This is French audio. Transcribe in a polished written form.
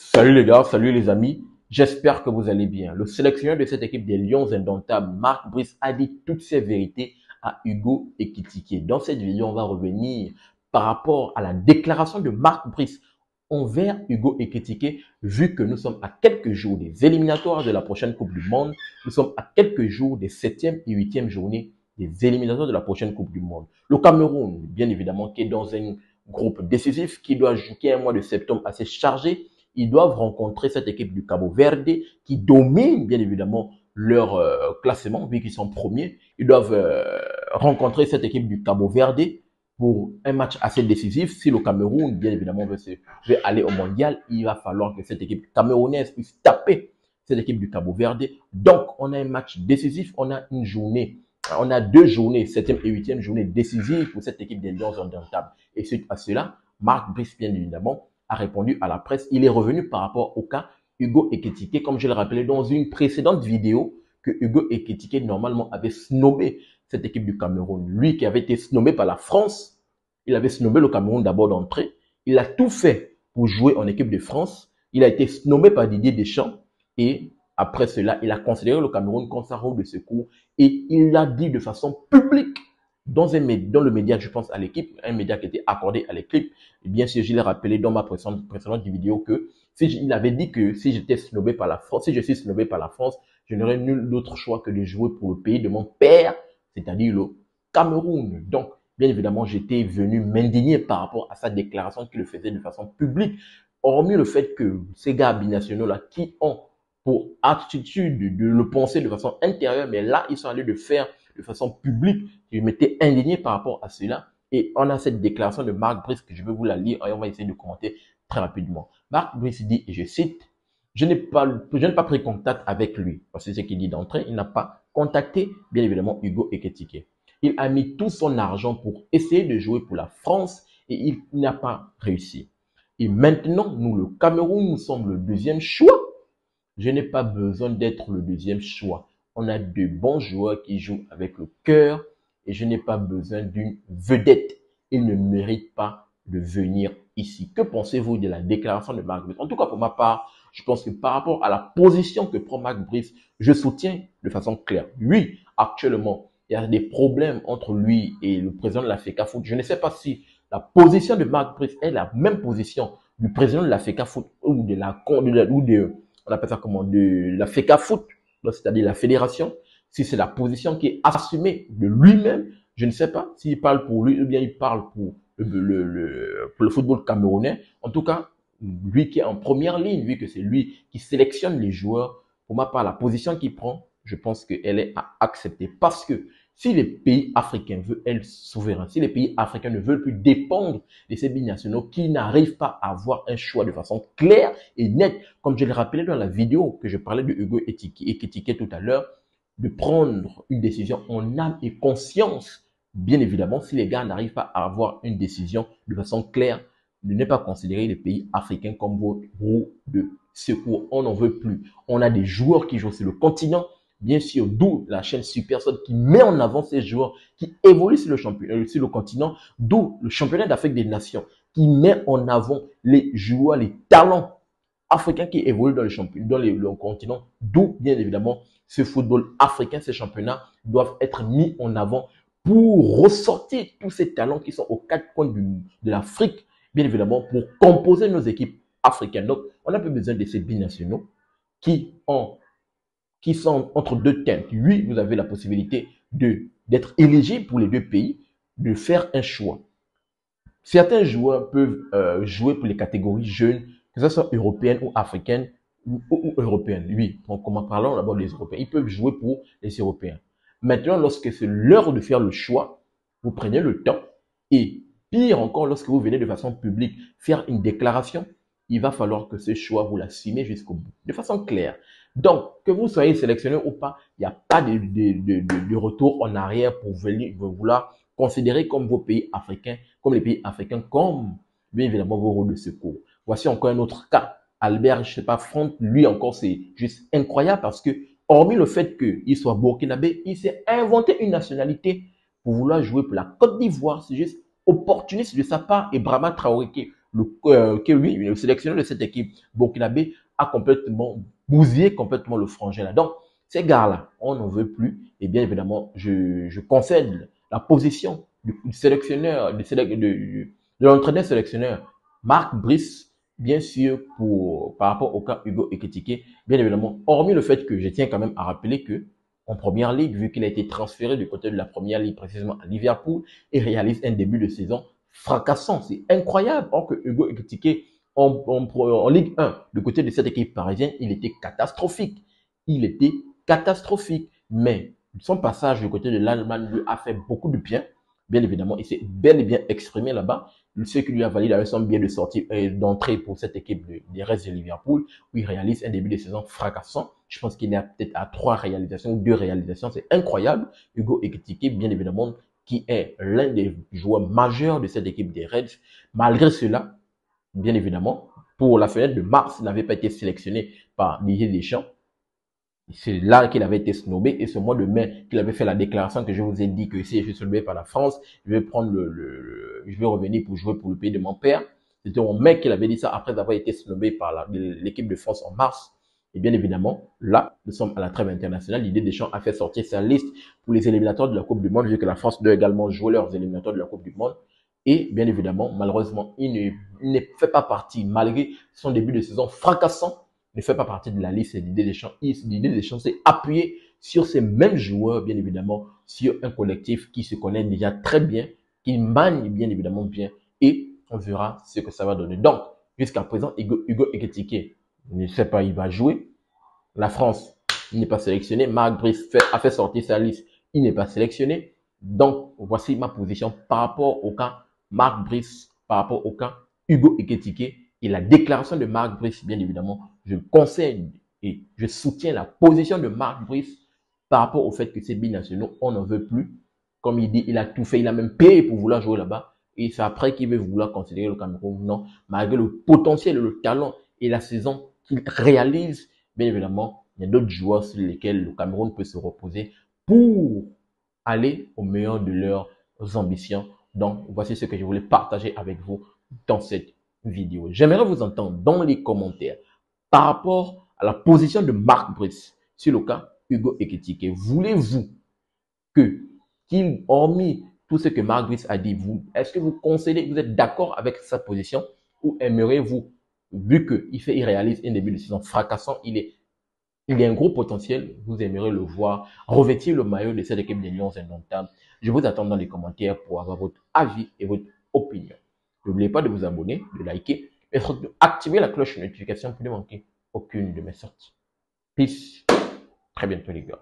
Salut les gars, salut les amis, j'espère que vous allez bien. Le sélectionneur de cette équipe des Lions indomptables, Mark Brice, a dit toutes ses vérités à Hugo Ekitike. Dans cette vidéo, on va revenir par rapport à la déclaration de Mark Brice envers Hugo Ekitike, vu que nous sommes à quelques jours des éliminatoires de la prochaine Coupe du Monde, nous sommes à quelques jours des 7e et 8e journées des éliminatoires de la prochaine Coupe du Monde. Le Cameroun, bien évidemment, qui est dans un groupe décisif, qui a un mois de septembre assez chargé. Ils doivent rencontrer cette équipe du Cabo Verde qui domine bien évidemment leur classement, vu qu'ils sont premiers. Ils doivent rencontrer cette équipe du Cabo Verde pour un match assez décisif. Si le Cameroun, bien évidemment, veut aller au mondial, il va falloir que cette équipe camerounaise puisse taper cette équipe du Cabo Verde. Donc, on a un match décisif, on a une journée. On a 2 journées, 7e et 8e journée décisives pour cette équipe des Lions indomptables. Et suite à cela, Mark Brice, bien évidemment, a répondu à la presse. Il est revenu par rapport au cas Hugo Ekitike, comme je l'ai rappelé dans une précédente vidéo, que Hugo Ekitike, normalement, avait snobé cette équipe du Cameroun. Lui qui avait été snobé par la France, il avait snobé le Cameroun d'abord d'entrée. Il a tout fait pour jouer en équipe de France. Il a été snobé par Didier Deschamps et après cela, il a considéré le Cameroun comme sa roue de secours et il l'a dit de façon publique dans le média, je pense à l'équipe, un média qui était accordé à l'équipe. Et bien sûr, je l'ai rappelé dans ma précédente vidéo que il avait dit que si j'étais snobé par la France, si je suis snobé par la France, je n'aurais nul autre choix que de jouer pour le pays de mon père, c'est-à-dire le Cameroun. Donc, bien évidemment, j'étais venu m'indigner par rapport à sa déclaration qu'il le faisait de façon publique. Hormis le fait que ces gars binationaux-là qui ont pour attitude de le penser de façon intérieure, mais là, ils sont allés le faire de façon publique. Je m'étais indigné par rapport à cela. Et on a cette déclaration de Mark Brice que je vais vous la lire et on va essayer de commenter très rapidement. Mark Brice dit, et je cite, je n'ai pas pris contact avec lui. C'est ce qu'il dit d'entrée. Il n'a pas contacté, bien évidemment, Hugo Ekitike. Il a mis tout son argent pour essayer de jouer pour la France et il n'a pas réussi. Et maintenant, nous, le Cameroun, nous sommes le deuxième choix. Je n'ai pas besoin d'être le deuxième choix. On a de bons joueurs qui jouent avec le cœur et je n'ai pas besoin d'une vedette. Il ne mérite pas de venir ici. Que pensez-vous de la déclaration de Mark Brice? En tout cas, pour ma part, je pense que par rapport à la position que prend Mark Brice, je soutiens de façon claire. Oui, actuellement, il y a des problèmes entre lui et le président de la FECAFOOT. Je ne sais pas si la position de Mark Brice est la même position du président de la FECAFOOT ou on appelle ça comment, de la FECAFOOT, c'est-à-dire la fédération, si c'est la position qui est assumée de lui-même, je ne sais pas s'il parle pour lui ou bien il parle pour le football camerounais. En tout cas, lui qui est en première ligne, vu que c'est lui qui sélectionne les joueurs, pour ma part, la position qu'il prend, je pense qu'elle est à accepter. Parce que si les pays africains veulent être souverains, si les pays africains ne veulent plus dépendre de ces binationaux qui n'arrivent pas à avoir un choix de façon claire et nette, comme je l'ai rappelé dans la vidéo que je parlais de Hugo Ekitike tout à l'heure, de prendre une décision en âme et conscience. Bien évidemment, si les gars n'arrivent pas à avoir une décision de façon claire, de ne pas considérer les pays africains comme vos roues de secours. On n'en veut plus. On a des joueurs qui jouent sur le continent. Bien sûr, d'où la chaîne Supersport qui met en avant ces joueurs qui évoluent sur le continent, d'où le championnat d'Afrique des Nations qui met en avant les joueurs, les talents africains qui évoluent dans le continent, d'où bien évidemment ce football africain, ces championnats doivent être mis en avant pour ressortir tous ces talents qui sont aux 4 coins de l'Afrique, bien évidemment, pour composer nos équipes africaines. Donc, on n'a plus besoin de ces binationaux qui sont entre 2 teintes. Oui, vous avez la possibilité d'être éligible pour les 2 pays, de faire un choix. Certains joueurs peuvent jouer pour les catégories jeunes, que ce soit européennes ou africaines ou européennes. Oui, parlons d'abord des Européens. Ils peuvent jouer pour les Européens. Maintenant, lorsque c'est l'heure de faire le choix, vous prenez le temps et pire encore, lorsque vous venez de façon publique faire une déclaration, il va falloir que ce choix, vous l'assumez jusqu'au bout, de façon claire. Donc, que vous soyez sélectionné ou pas, il n'y a pas de retour en arrière pour vouloir considérer comme vos pays africains, comme les pays africains, comme bien évidemment vos rôles de secours. Voici encore un autre cas. Albert, je sais pas, Front, lui encore, c'est juste incroyable parce que, hormis le fait qu'il soit burkinabé, il s'est inventé une nationalité pour vouloir jouer pour la Côte d'Ivoire. C'est juste opportuniste de sa part. Et Brahma Traoré, que lui, le sélectionneur de cette équipe burkinabé, a complètement bousillé complètement le frangin là. Donc, ces gars-là, on n'en veut plus. Et bien évidemment, je concède la position du sélectionneur, de l'entraîneur sélectionneur, Marc Brice, bien sûr, par rapport au cas Hugo Ekitike, bien évidemment, hormis le fait que je tiens quand même à rappeler que en première ligue, vu qu'il a été transféré du côté de la première ligue, précisément à Liverpool, et réalise un début de saison fracassant. C'est incroyable. Or que Hugo Ekitike, en Ligue 1, du côté de cette équipe parisienne, il était catastrophique. Il était catastrophique. Mais son passage du côté de l'Allemagne lui a fait beaucoup de bien. Bien évidemment, il s'est bel et bien exprimé là-bas. Ce qui lui a validé son billet de sortie d'entrée pour cette équipe des Reds de Liverpool, où il réalise un début de saison fracassant. Je pense qu'il est peut-être à 3 réalisations, 2 réalisations. C'est incroyable. Hugo Ekitike, bien évidemment, qui est l'un des joueurs majeurs de cette équipe des Reds. Malgré cela, bien évidemment, pour la fenêtre de mars, il n'avait pas été sélectionné par Didier Deschamps. C'est là qu'il avait été snobé et ce mois de mai qu'il avait fait la déclaration que je vous ai dit que si je suis snobé par la France, je vais prendre je vais revenir pour jouer pour le pays de mon père. C'était en mai qu'il avait dit ça après avoir été snobé par l'équipe de France en mars. Et bien évidemment, là, nous sommes à la trêve internationale. Didier Deschamps a fait sortir sa liste pour les éliminatoires de la Coupe du Monde, vu que la France doit également jouer leurs éliminatoires de la Coupe du Monde. Et bien évidemment, malheureusement, il ne fait pas partie, malgré son début de saison fracassant, ne fait pas partie de la liste d'idées des champs. L'idée des champs, c'est appuyer sur ces mêmes joueurs, bien évidemment, sur un collectif qui se connaît déjà très bien, qui manie bien évidemment bien, et on verra ce que ça va donner. Donc, jusqu'à présent, Hugo Ekitike ne sait pas, il va jouer. La France, il n'est pas sélectionné. Marc Brice a fait sortir sa liste, il n'est pas sélectionné. Donc, voici ma position par rapport au cas Marc Brice, par rapport au cas Hugo Ekitike. Et la déclaration de Marc Brice, bien évidemment, je conseille et je soutiens la position de Marc Brice par rapport au fait que ces binationaux, on n'en veut plus. Comme il dit, il a tout fait, il a même payé pour vouloir jouer là-bas. Et c'est après qu'il veut vouloir considérer le Cameroun. Non, malgré le potentiel, le talent et la saison qu'il réalise, bien évidemment, il y a d'autres joueurs sur lesquels le Cameroun peut se reposer pour aller au meilleur de leurs ambitions. Donc, voici ce que je voulais partager avec vous dans cette vidéo. J'aimerais vous entendre dans les commentaires par rapport à la position de Marc Brice sur le cas Hugo Ekitike. Voulez-vous qu'il, hormis tout ce que Marc Brice a dit, est-ce que vous concédez, vous êtes d'accord avec sa position ou aimeriez-vous, vu qu'il réalise un début de saison fracassant, il y a un gros potentiel, vous aimeriez le voir revêtir le maillot de cette équipe des Lions indomptables. Je vous attends dans les commentaires pour avoir votre avis et votre opinion. N'oubliez pas de vous abonner, de liker et surtout d'activer la cloche de notification pour ne manquer aucune de mes sorties. Peace. Très bientôt les gars.